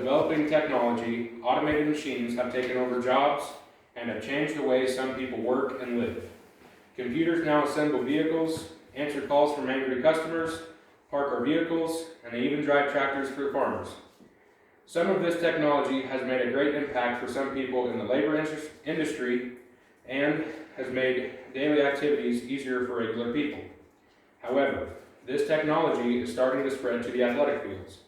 developing technology, automated machines have taken over jobs and have changed the way some people work and live. Computers now assemble vehicles, answer calls from angry customers, park our vehicles, and they even drive tractors for farmers. Some of this technology has made a great impact for some people in the labor industry and has made daily activities easier for regular people. However, this technology is starting to spread to the athletic fields.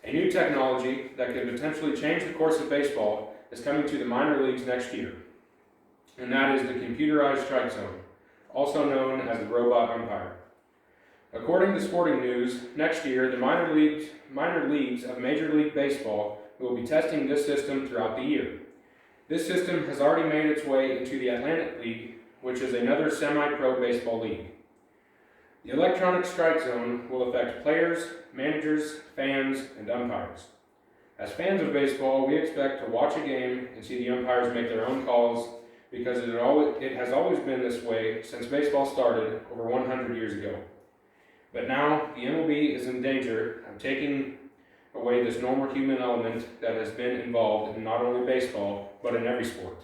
A new technology that could potentially change the course of baseball is coming to the minor leagues next year, and that is the computerized strike zone, also known as the robot umpire. According to Sporting News, next year the minor leagues of Major League Baseball will be testing this system throughout the year. This system has already made its way into the Atlantic League, which is another semi-pro baseball league. The electronic strike zone will affect players, managers, fans, and umpires. As fans of baseball, we expect to watch a game and see the umpires make their own calls because it has always been this way since baseball started over 100 years ago. But now, the MLB is in danger of taking away this normal human element that has been involved in not only baseball, but in every sport.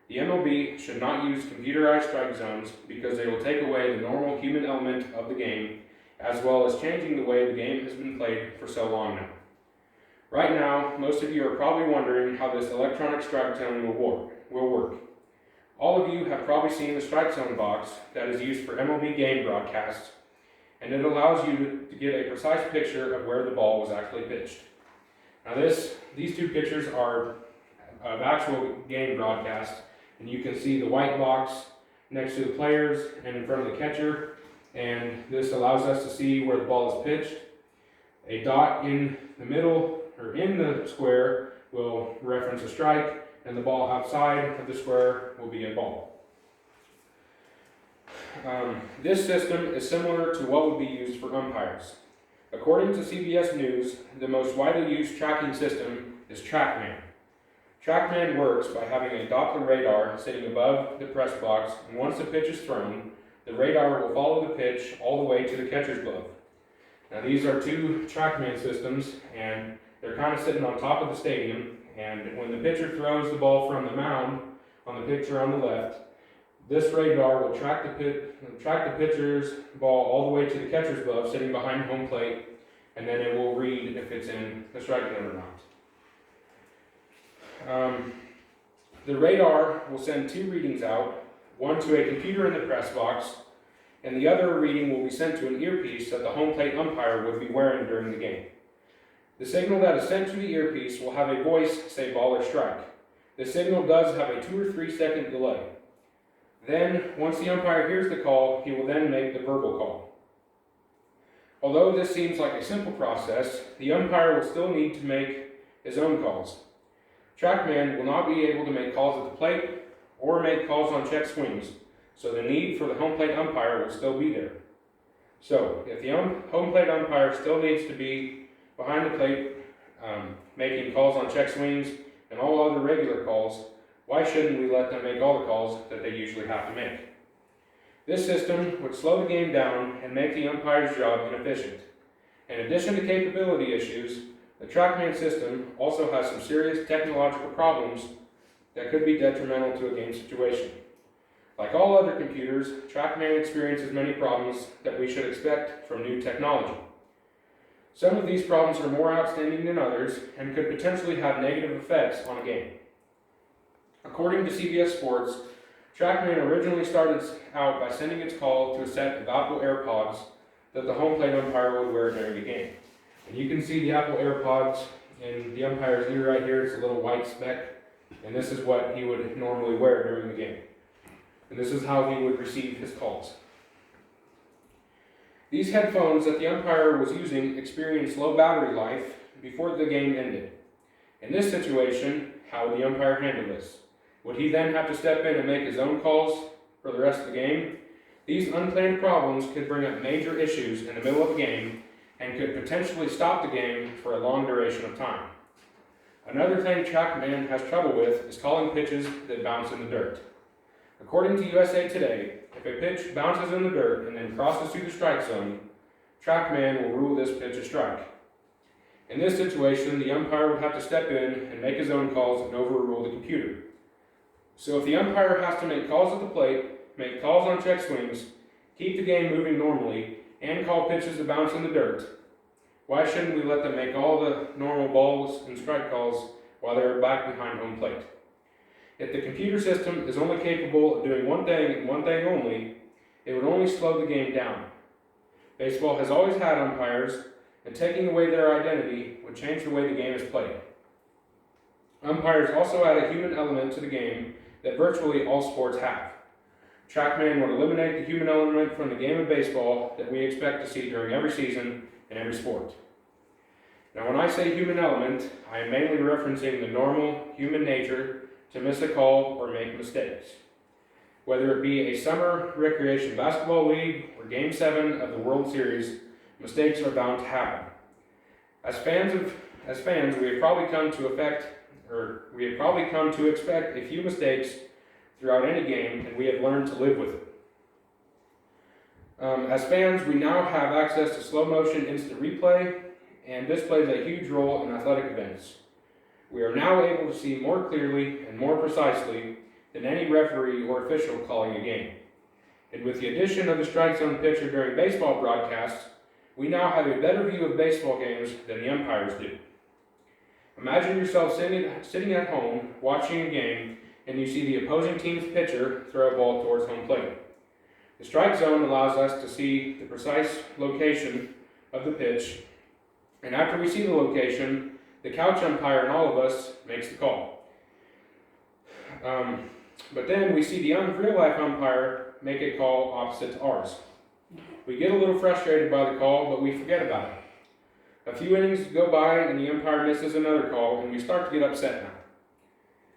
The MLB should not use computerized strike zones because they will take away the normal human element of the game, as well as changing the way the game has been played for so long now. Right now, most of you are probably wondering how this electronic strike zone will work. All of you have probably seen the strike zone box that is used for MLB game broadcasts, and it allows you to get a precise picture of where the ball was actually pitched. Now these two pictures are of actual game broadcast, and you can see the white box next to the players and in front of the catcher, and this allows us to see where the ball is pitched. A dot in the middle or in the square will reference a strike, and the ball outside of the square will be a ball. This system is similar to what would be used for umpires. According to CBS News, the most widely used tracking system is TrackMan. TrackMan works by having a Doppler radar sitting above the press box, and once the pitch is thrown, the radar will follow the pitch all the way to the catcher's glove. Now these are two TrackMan systems, and they're kind of sitting on top of the stadium, and when the pitcher throws the ball from the mound on the picture on the left, this radar will track the pitcher's ball all the way to the catcher's glove sitting behind home plate, and then it will read if it's in the strike zone or not. The radar will send two readings out, one to a computer in the press box, and the other reading will be sent to an earpiece that the home plate umpire would be wearing during the game. The signal that is sent to the earpiece will have a voice say ball or strike. The signal does have a 2 or 3 second delay. Then, once the umpire hears the call, he will then make the verbal call. Although this seems like a simple process, the umpire will still need to make his own calls. TrackMan will not be able to make calls at the plate or make calls on check swings, so the need for the home plate umpire will still be there. So, if the home plate umpire still needs to be behind the plate, making calls on check swings and all other regular calls, why shouldn't we let them make all the calls that they usually have to make? This system would slow the game down and make the umpire's job inefficient. In addition to capability issues, the TrackMan system also has some serious technological problems that could be detrimental to a game situation. Like all other computers, TrackMan experiences many problems that we should expect from new technology. Some of these problems are more outstanding than others and could potentially have negative effects on a game. According to CBS Sports, TrackMan originally started out by sending its call to a set of Apple AirPods that the home plate umpire would wear during the game. And you can see the Apple AirPods in the umpire's ear right here. It's a little white speck, and this is what he would normally wear during the game. And this is how he would receive his calls. These headphones that the umpire was using experienced low battery life before the game ended. In this situation, how would the umpire handle this? Would he then have to step in and make his own calls for the rest of the game? These unplanned problems could bring up major issues in the middle of a game and could potentially stop the game for a long duration of time. Another thing TrackMan has trouble with is calling pitches that bounce in the dirt. According to USA Today, if a pitch bounces in the dirt and then crosses through the strike zone, TrackMan will rule this pitch a strike. In this situation, the umpire would have to step in and make his own calls and overrule the computer. So if the umpire has to make calls at the plate, make calls on check swings, keep the game moving normally, and call pitches to bounce in the dirt, why shouldn't we let them make all the normal balls and strike calls while they're back behind home plate? If the computer system is only capable of doing one thing and one thing only, it would only slow the game down. Baseball has always had umpires, and taking away their identity would change the way the game is played. Umpires also add a human element to the game that virtually all sports have. TrackMan would eliminate the human element from the game of baseball that we expect to see during every season in every sport. Now, when I say human element, I am mainly referencing the normal human nature to miss a call or make mistakes. Whether it be a summer recreation basketball league or Game 7 of the World Series, mistakes are bound to happen. As fans, we have probably come to expect a few mistakes throughout any game, and we have learned to live with it. As fans, we now have access to slow motion instant replay, and this plays a huge role in athletic events. We are now able to see more clearly and more precisely than any referee or official calling a game. And with the addition of the strike zone pitcher during baseball broadcasts, we now have a better view of baseball games than the umpires do. Imagine yourself sitting at home watching a game and you see the opposing team's pitcher throw a ball towards home plate. The strike zone allows us to see the precise location of the pitch, and after we see the location, the couch umpire in all of us makes the call. But then we see the real-life umpire make a call opposite to ours. We get a little frustrated by the call, but we forget about it. A few innings go by and the umpire misses another call, and we start to get upset now.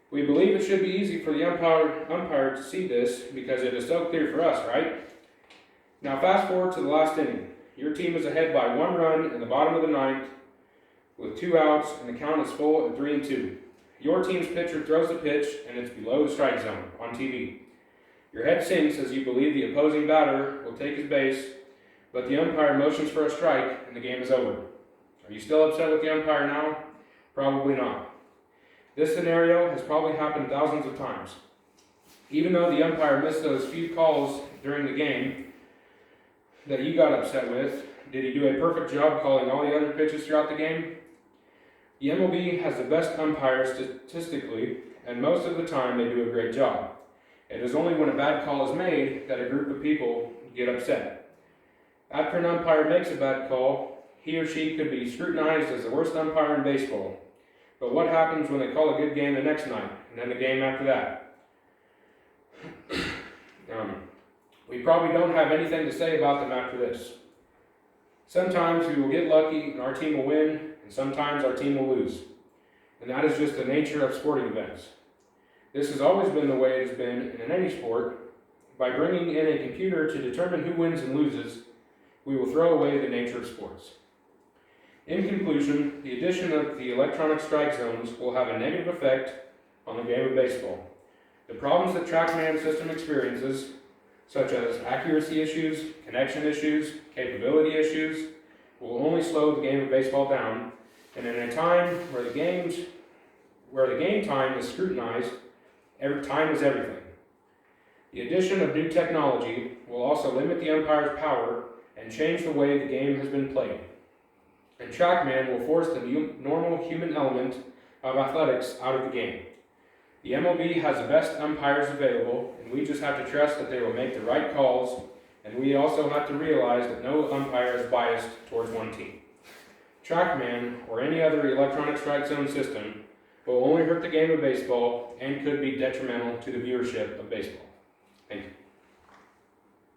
We believe it should be easy for the umpire to see this because it is so clear for us, right? Now fast forward to the last inning. Your team is ahead by 1 run in the bottom of the ninth with 2 outs, and the count is full at 3-2. Your team's pitcher throws the pitch, and it's below the strike zone on TV. Your head sinks as you believe the opposing batter will take his base, but the umpire motions for a strike, and the game is over. Are you still upset with the umpire now? Probably not. This scenario has probably happened thousands of times. Even though the umpire missed those few calls during the game that you got upset with, did he do a perfect job calling all the other pitches throughout the game? The MLB has the best umpires statistically, and most of the time they do a great job. It is only when a bad call is made that a group of people get upset. After an umpire makes a bad call, he or she could be scrutinized as the worst umpire in baseball. But what happens when they call a good game the next night, and then the game after that? We probably don't have anything to say about them after this. Sometimes we will get lucky and our team will win, and sometimes our team will lose. And that is just the nature of sporting events. This has always been the way it has been in any sport. By bringing in a computer to determine who wins and loses, we will throw away the nature of sports. In conclusion, the addition of the electronic strike zones will have a negative effect on the game of baseball. The problems that TrackMan system experiences, such as accuracy issues, connection issues, capability issues, will only slow the game of baseball down, and in a time where the game time is scrutinized, time is everything. The addition of new technology will also limit the umpire's power and change the way the game has been played. And TrackMan will force the normal human element of athletics out of the game. The MLB has the best umpires available, and we just have to trust that they will make the right calls, and we also have to realize that no umpire is biased towards one team. TrackMan, or any other electronic strike zone system, will only hurt the game of baseball and could be detrimental to the viewership of baseball. Thank you.